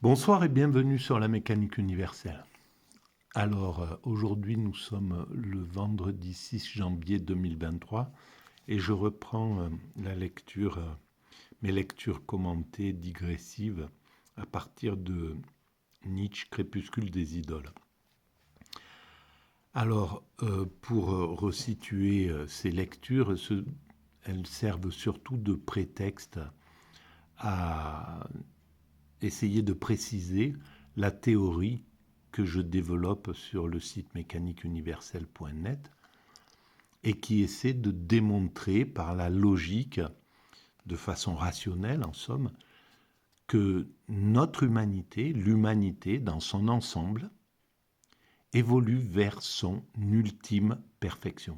Bonsoir et bienvenue sur la mécanique universelle. Alors, aujourd'hui, nous sommes le vendredi 6 janvier 2023 et je reprends la lecture, mes lectures commentées digressives à partir de Nietzsche, Crépuscule des idoles. Alors, pour resituer ces lectures, elles servent surtout de prétexte à essayer de préciser la théorie que je développe sur le site mécaniqueuniverselle.net et qui essaie de démontrer par la logique, de façon rationnelle en somme, que notre humanité, l'humanité dans son ensemble, évolue vers son ultime perfection.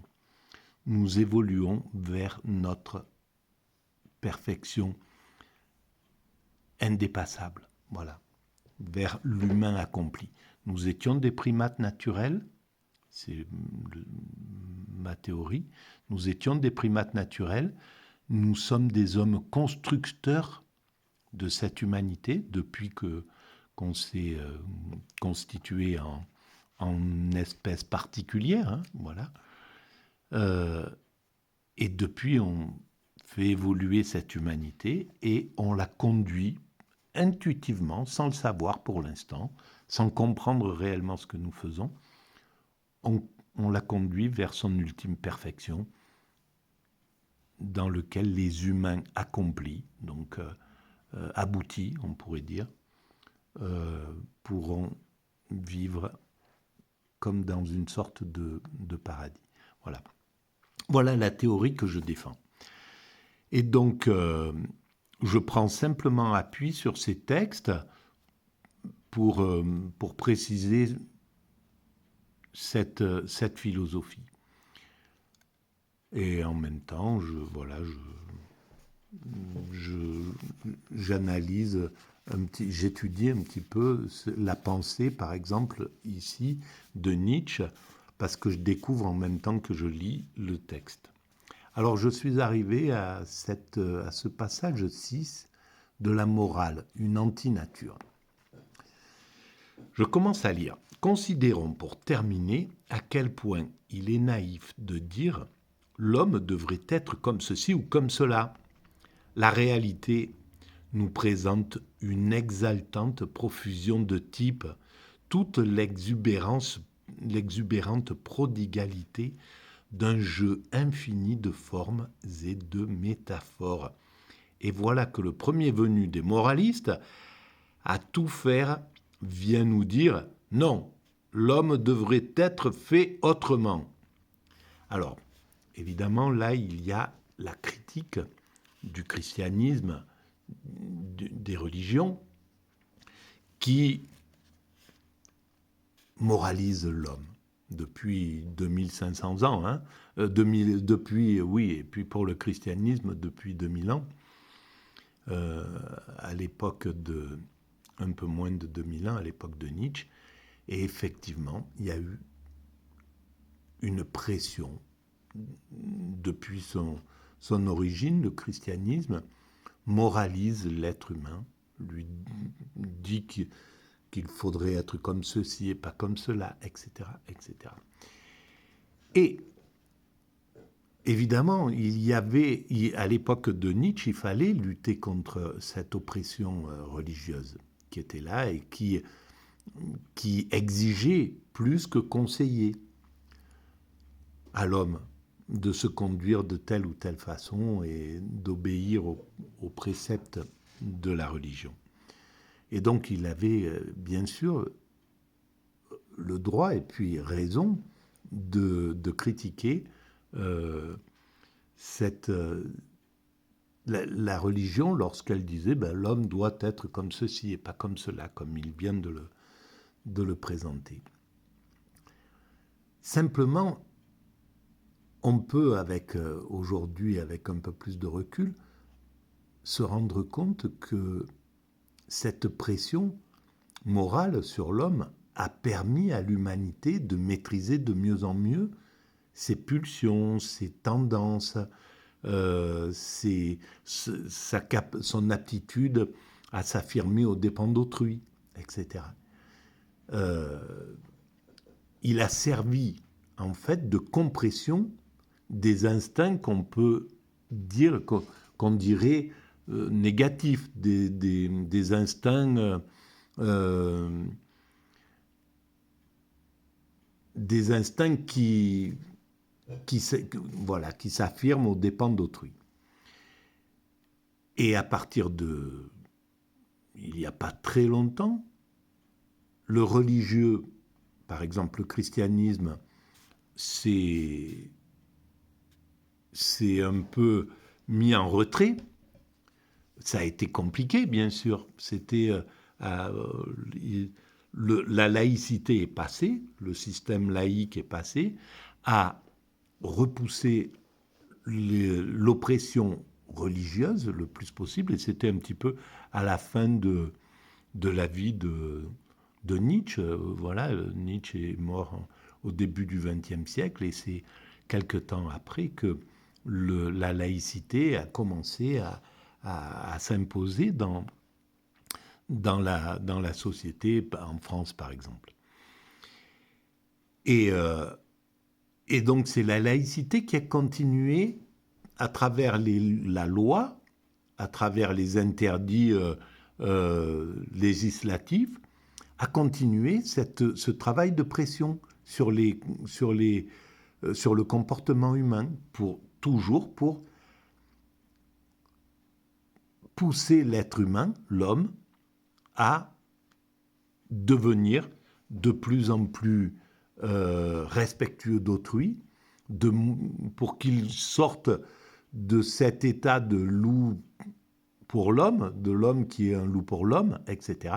Nous évoluons vers notre perfection indépassable, voilà, vers l'humain accompli. Nous étions des primates naturels, c'est ma théorie, nous étions des primates naturels, nous sommes des hommes constructeurs de cette humanité depuis qu'on s'est constitué en espèce particulière, hein, voilà. Et depuis, on fait évoluer cette humanité et on la conduit intuitivement, sans le savoir pour l'instant, sans comprendre réellement ce que nous faisons, on la conduit vers son ultime perfection, dans lequel les humains accomplis, donc aboutis, on pourrait dire, pourront vivre comme dans une sorte de paradis. Voilà. Voilà la théorie que je défends. Et donc, je prends simplement appui sur ces textes pour préciser cette philosophie. Et en même temps, j'analyse j'étudie un petit peu la pensée, par exemple, ici, de Nietzsche, parce que je découvre en même temps que je lis le texte. Alors, je suis arrivé à ce passage 6 de la morale, une antinature. Je commence à lire. Considérons pour terminer à quel point il est naïf de dire l'homme devrait être comme ceci ou comme cela. La réalité nous présente une exaltante profusion de types, toute l'exubérante prodigalité d'un jeu infini de formes et de métaphores. Et voilà que le premier venu des moralistes, à tout faire, vient nous dire « Non, l'homme devrait être fait autrement ». Alors, évidemment, là, il y a la critique du christianisme, des religions, qui moralise l'homme depuis 2500 ans, hein, et puis pour le christianisme depuis 2000 ans, à l'époque un peu moins de 2000 ans, à l'époque de Nietzsche, et effectivement, il y a eu une pression depuis son origine. Le christianisme moralise l'être humain, lui dit qu'il faudrait être comme ceci et pas comme cela, etc., etc. Et évidemment, à l'époque de Nietzsche, il fallait lutter contre cette oppression religieuse qui était là et qui exigeait plus que conseillait à l'homme de se conduire de telle ou telle façon et d'obéir aux préceptes de la religion. Et donc il avait bien sûr le droit et puis raison de critiquer la religion lorsqu'elle disait l'homme doit être comme ceci et pas comme cela, comme il vient de le présenter. Simplement, on peut, aujourd'hui, avec un peu plus de recul, se rendre compte que cette pression morale sur l'homme a permis à l'humanité de maîtriser de mieux en mieux ses pulsions, ses tendances, son aptitude à s'affirmer aux dépens d'autrui. etc. Il a servi en fait de compression des instincts qu'on peut dire, qu'on dirait négatifs, des instincts qui s'affirment aux dépens d'autrui. Et à partir de, il n'y a pas très longtemps, le religieux, par exemple le christianisme, s'est un peu mis en retrait. Ça a été compliqué, bien sûr. La laïcité est passée, le système laïque est passé, à repousser l'oppression religieuse le plus possible. Et c'était un petit peu à la fin de la vie de Nietzsche. Voilà, Nietzsche est mort au début du XXe siècle et c'est quelque temps après que la laïcité a commencé à s'imposer dans la société, en France par exemple. Et donc c'est la laïcité qui a continué à travers la loi, à travers les interdits législatifs, à continuer ce travail de pression sur le comportement humain, pour pousser l'être humain, l'homme, à devenir de plus en plus respectueux d'autrui, pour qu'il sorte de cet état de loup pour l'homme, de l'homme qui est un loup pour l'homme, etc.,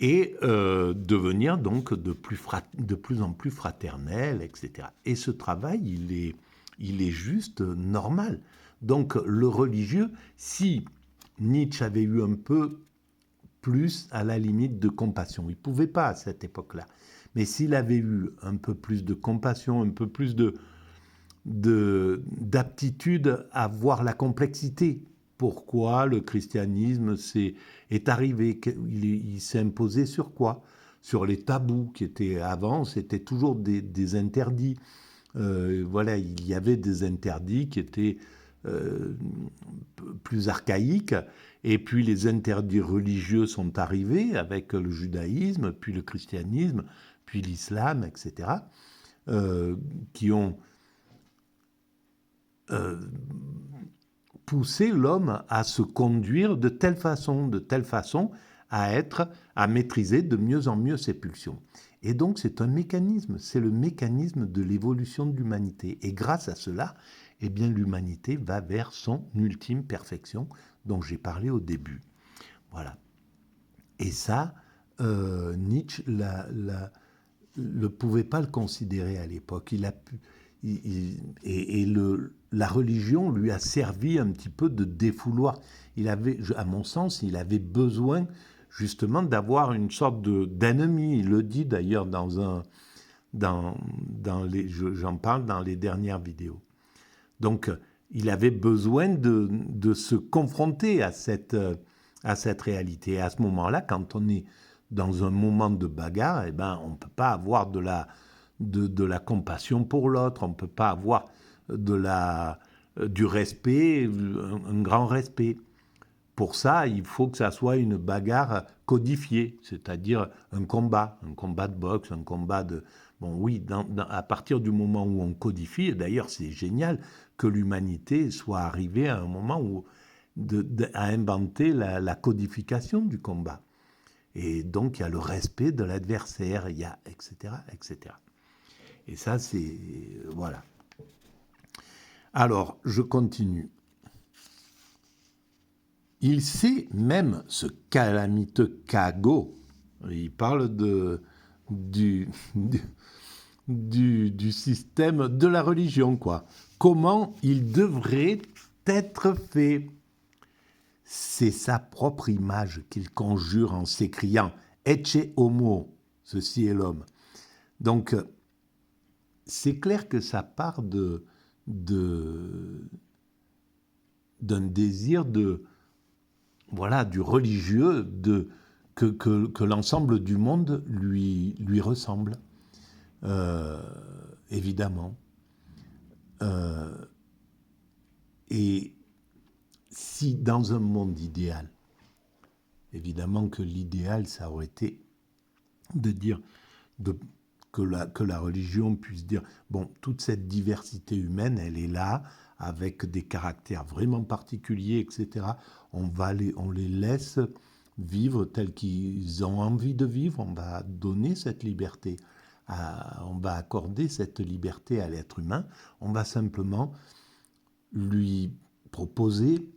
et devenir donc de plus en plus fraternel, etc. Et ce travail, il est juste normal. Donc le religieux, si Nietzsche avait eu un peu plus, à la limite, de compassion, il ne pouvait pas à cette époque-là, mais s'il avait eu un peu plus de compassion, un peu plus d'aptitude à voir la complexité, pourquoi le christianisme est arrivé, il s'est imposé sur quoi? Sur les tabous qui étaient avant, c'était toujours des interdits. Voilà, il y avait des interdits qui étaient plus archaïques, et puis les interdits religieux sont arrivés avec le judaïsme, puis le christianisme, puis l'islam, etc., qui ont pousser l'homme à se conduire de telle façon à maîtriser de mieux en mieux ses pulsions. Et donc c'est un mécanisme, c'est le mécanisme de l'évolution de l'humanité. Et grâce à cela, eh bien, l'humanité va vers son ultime perfection dont j'ai parlé au début. Voilà. Et ça, Nietzsche ne pouvait pas le considérer à l'époque. La religion lui a servi un petit peu de défouloir. À mon sens, il avait besoin justement d'avoir une sorte d'ennemi. Il le dit d'ailleurs j'en parle dans les dernières vidéos. Donc, il avait besoin de se confronter à cette réalité. Et à ce moment-là, quand on est dans un moment de bagarre, eh ben, on ne peut pas avoir de la compassion pour l'autre, on ne peut pas avoir du respect, un grand respect. Pour ça, il faut que ça soit une bagarre codifiée, c'est-à-dire un combat de boxe, un combat de... Bon, oui, à partir du moment où on codifie, et d'ailleurs c'est génial que l'humanité soit arrivée à un moment où à inventer la codification du combat. Et donc il y a le respect de l'adversaire, il y a etc., etc. Et ça, c'est... Voilà. Alors, je continue. Il sait même, ce calamiteux Kago, il parle du système de la religion, quoi. Comment il devrait être fait. C'est sa propre image qu'il conjure en s'écriant « Ecce homo », ceci est l'homme. Donc, c'est clair que ça part d'un désir du religieux, que l'ensemble du monde lui ressemble, évidemment. Et si dans un monde idéal, évidemment que l'idéal, ça aurait été de dire que la religion puisse dire, bon, toute cette diversité humaine, elle est là, avec des caractères vraiment particuliers, etc. On les laisse vivre tels qu'ils ont envie de vivre, on va donner cette liberté, on va accorder cette liberté à l'être humain, on va simplement lui proposer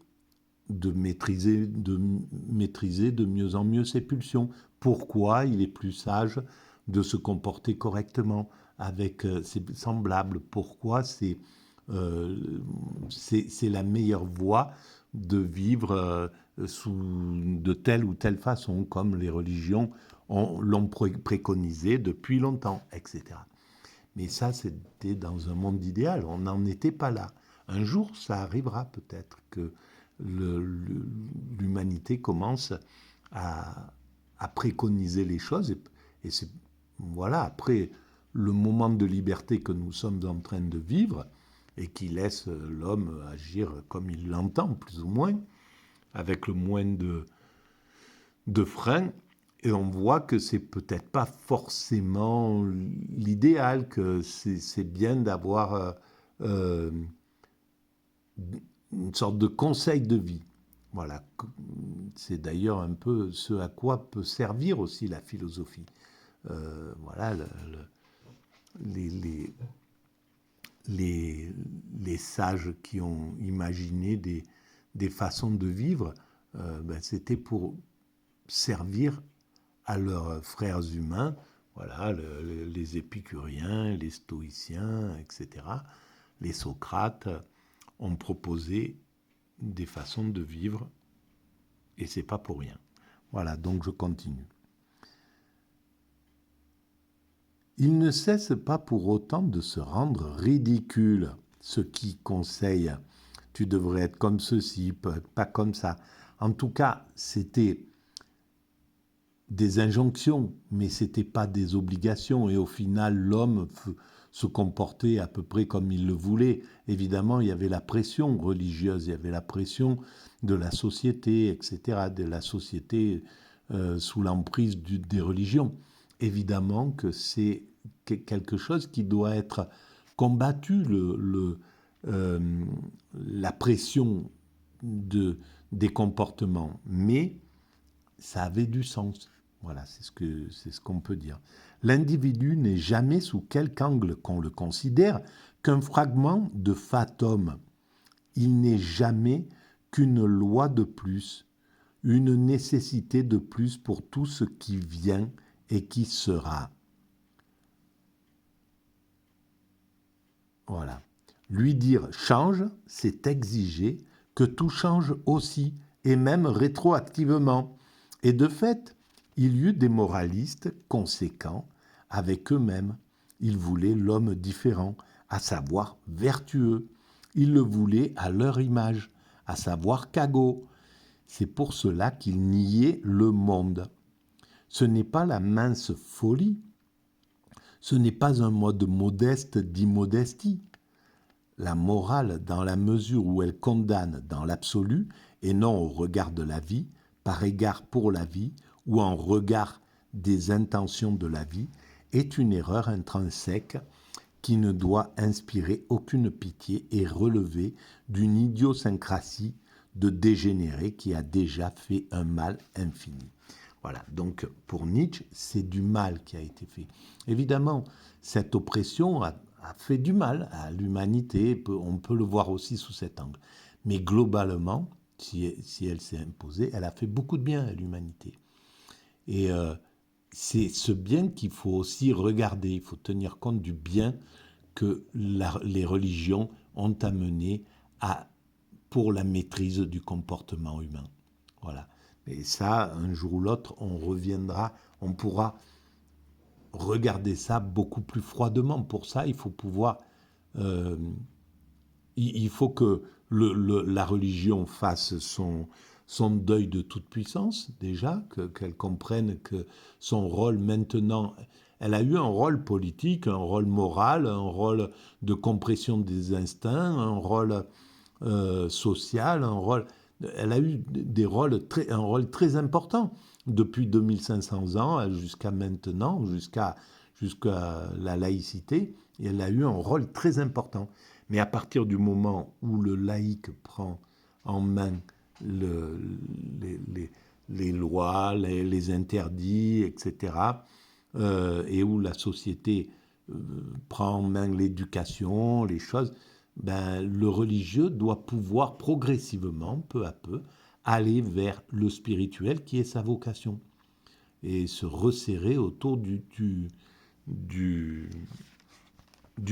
de maîtriser de mieux en mieux ses pulsions. Pourquoi il est plus sage de se comporter correctement avec ses semblables? Pourquoi c'est la meilleure voie de vivre de telle ou telle façon, comme les religions l'ont préconisé depuis longtemps, etc. Mais ça, c'était dans un monde idéal, on n'en était pas là. Un jour, ça arrivera peut-être que l'humanité commence à préconiser les choses. Et c'est, voilà, après le moment de liberté que nous sommes en train de vivre, et qui laisse l'homme agir comme il l'entend, plus ou moins, avec le moins de freins, et on voit que c'est peut-être pas forcément l'idéal, que c'est bien d'avoir une sorte de conseil de vie. Voilà, c'est d'ailleurs un peu ce à quoi peut servir aussi la philosophie. Voilà, les sages qui ont imaginé des façons de vivre, c'était pour servir à leurs frères humains, voilà, les épicuriens, les stoïciens, etc., les Socrates ont proposé des façons de vivre, et c'est pas pour rien. Voilà, donc je continue. Il ne cesse pas pour autant de se rendre ridicule, ce qui conseille « tu devrais être comme ceci, pas comme ça ». En tout cas, c'était des injonctions, mais c'était pas des obligations, et au final, l'homme se comportait à peu près comme il le voulait. Évidemment, il y avait la pression religieuse, il y avait la pression de la société, etc., de la société sous l'emprise des religions. Évidemment que c'est quelque chose qui doit être combattu, la pression des comportements, mais ça avait du sens. Voilà, c'est ce qu'on peut dire. L'individu n'est jamais, sous quelque angle qu'on le considère, qu'un fragment de fatum. Il n'est jamais qu'une loi de plus, une nécessité de plus pour tout ce qui vient et qui sera. Voilà. Lui dire « change », c'est exiger que tout change aussi, et même rétroactivement. Et de fait, il y eut des moralistes conséquents avec eux-mêmes. Ils voulaient l'homme différent, à savoir vertueux. Ils le voulaient à leur image, à savoir cagot. C'est pour cela qu'ils niaient le monde. Ce n'est pas la mince folie, ce n'est pas un mode modeste d'immodestie. La morale, dans la mesure où elle condamne dans l'absolu, et non au regard de la vie, par égard pour la vie, ou en regard des intentions de la vie, est une erreur intrinsèque qui ne doit inspirer aucune pitié et relever d'une idiosyncrasie de dégénéré qui a déjà fait un mal infini. Voilà, donc pour Nietzsche, c'est du mal qui a été fait. Évidemment, cette oppression a fait du mal à l'humanité, on peut le voir aussi sous cet angle. Mais globalement, si elle s'est imposée, elle a fait beaucoup de bien à l'humanité. Et c'est ce bien qu'il faut aussi regarder, il faut tenir compte du bien que les religions ont amené pour la maîtrise du comportement humain. Voilà. Et ça, un jour ou l'autre, on reviendra, on pourra regarder ça beaucoup plus froidement. Pour ça, il faut pouvoir... il faut que la religion fasse son deuil de toute puissance, déjà, qu'elle comprenne que son rôle maintenant, elle a eu un rôle politique, un rôle moral, un rôle de compression des instincts, un rôle social, elle a eu un rôle très important depuis 2500 ans jusqu'à maintenant, jusqu'à la laïcité, et elle a eu un rôle très important. Mais à partir du moment où le laïc prend en main les lois, les interdits, etc., et où la société prend en main l'éducation, les choses, ben, le religieux doit pouvoir progressivement, peu à peu, aller vers le spirituel qui est sa vocation et se resserrer autour du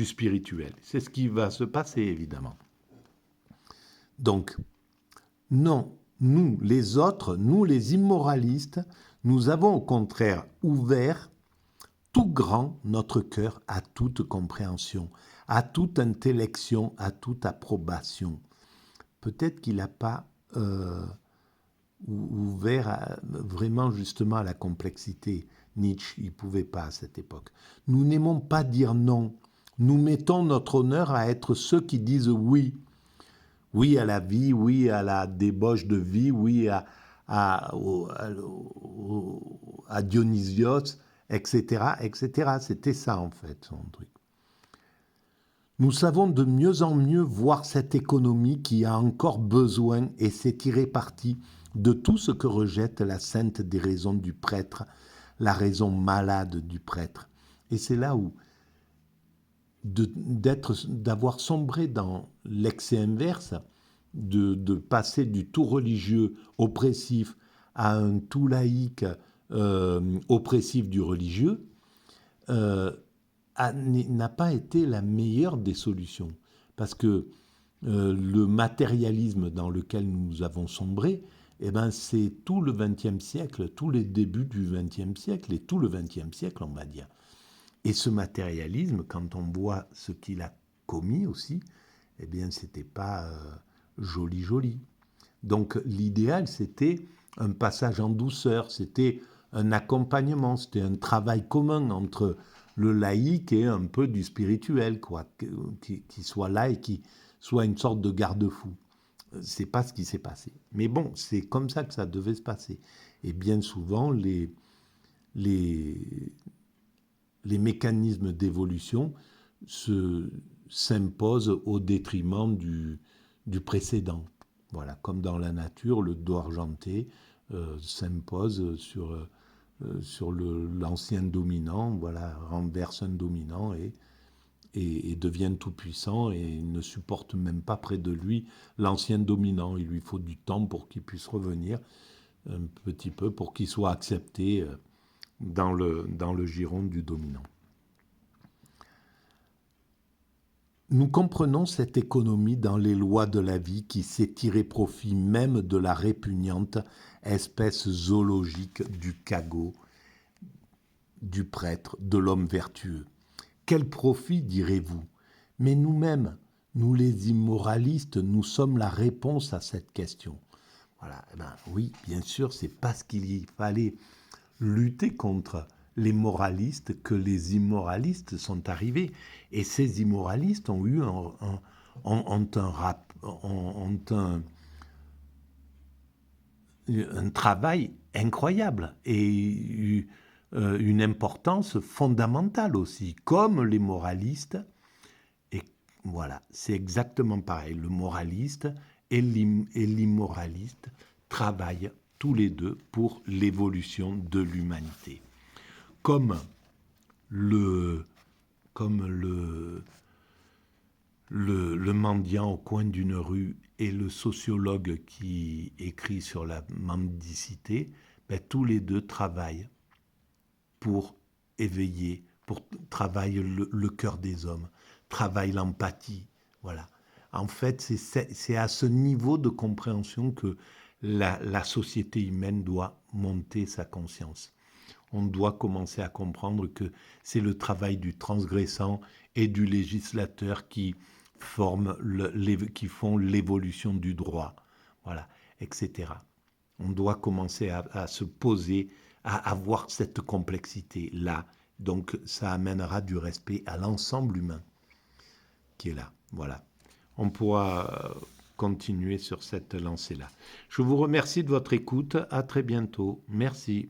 spirituel. C'est ce qui va se passer, évidemment. Donc, non, nous, les autres, nous, les immoralistes, nous avons au contraire ouvert tout grand notre cœur à toute compréhension, à toute intellection, à toute approbation. Peut-être qu'il n'a pas ouvert vraiment justement à la complexité. Nietzsche, il ne pouvait pas à cette époque. Nous n'aimons pas dire non. Nous mettons notre honneur à être ceux qui disent oui. Oui à la vie, oui à la débauche de vie, oui à Dionysios, etc., etc. C'était ça, en fait, son truc. Nous savons de mieux en mieux voir cette économie qui a encore besoin et sait tirer parti de tout ce que rejette la sainte des raisons du prêtre, la raison malade du prêtre. Et c'est là où d'avoir sombré dans l'excès inverse, de passer du tout religieux oppressif à un tout laïque oppressif du religieux, n'a pas été la meilleure des solutions. Parce que le matérialisme dans lequel nous avons sombré, eh ben, c'est tout le XXe siècle, tous les débuts du XXe siècle et tout le XXe siècle, on va dire. Et ce matérialisme, quand on voit ce qu'il a commis aussi, eh bien, c'était pas joli. Donc, l'idéal, c'était un passage en douceur, c'était un accompagnement, c'était un travail commun entre le laïque et un peu du spirituel, quoi, qui soit là et qui soit une sorte de garde-fou. C'est pas ce qui s'est passé. Mais bon, c'est comme ça que ça devait se passer. Et bien souvent, les mécanismes d'évolution s'imposent au détriment du précédent. Voilà, comme dans la nature, le dos argenté s'impose sur l'ancien dominant, voilà, renverse un dominant et devient tout puissant et ne supporte même pas près de lui l'ancien dominant. Il lui faut du temps pour qu'il puisse revenir un petit peu, pour qu'il soit accepté dans le giron du dominant. Nous comprenons cette économie dans les lois de la vie qui sait tirer profit même de la répugnante espèce zoologique du cagot, du prêtre, de l'homme vertueux. Quel profit, direz-vous? Mais nous-mêmes, nous les immoralistes, nous sommes la réponse à cette question. Voilà, ben oui, bien sûr, c'est parce qu'il fallait lutter contre les moralistes que les immoralistes sont arrivés. Et ces immoralistes ont eu un travail incroyable et une importance fondamentale aussi, comme les moralistes. Et voilà, c'est exactement pareil. Le moraliste et l'immoraliste travaillent tous les deux pour l'évolution de l'humanité. Comme le mendiant au coin d'une rue et le sociologue qui écrit sur la mendicité, ben, tous les deux travaillent pour éveiller, pour travailler le cœur des hommes, travaillent l'empathie. Voilà. En fait, c'est à ce niveau de compréhension que la société humaine doit monter sa conscience. On doit commencer à comprendre que c'est le travail du transgressant et du législateur qui font l'évolution du droit, voilà, etc. On doit commencer à se poser, à avoir cette complexité-là. Donc ça amènera du respect à l'ensemble humain qui est là. Voilà. On pourra continuer sur cette lancée-là. Je vous remercie de votre écoute. À très bientôt. Merci.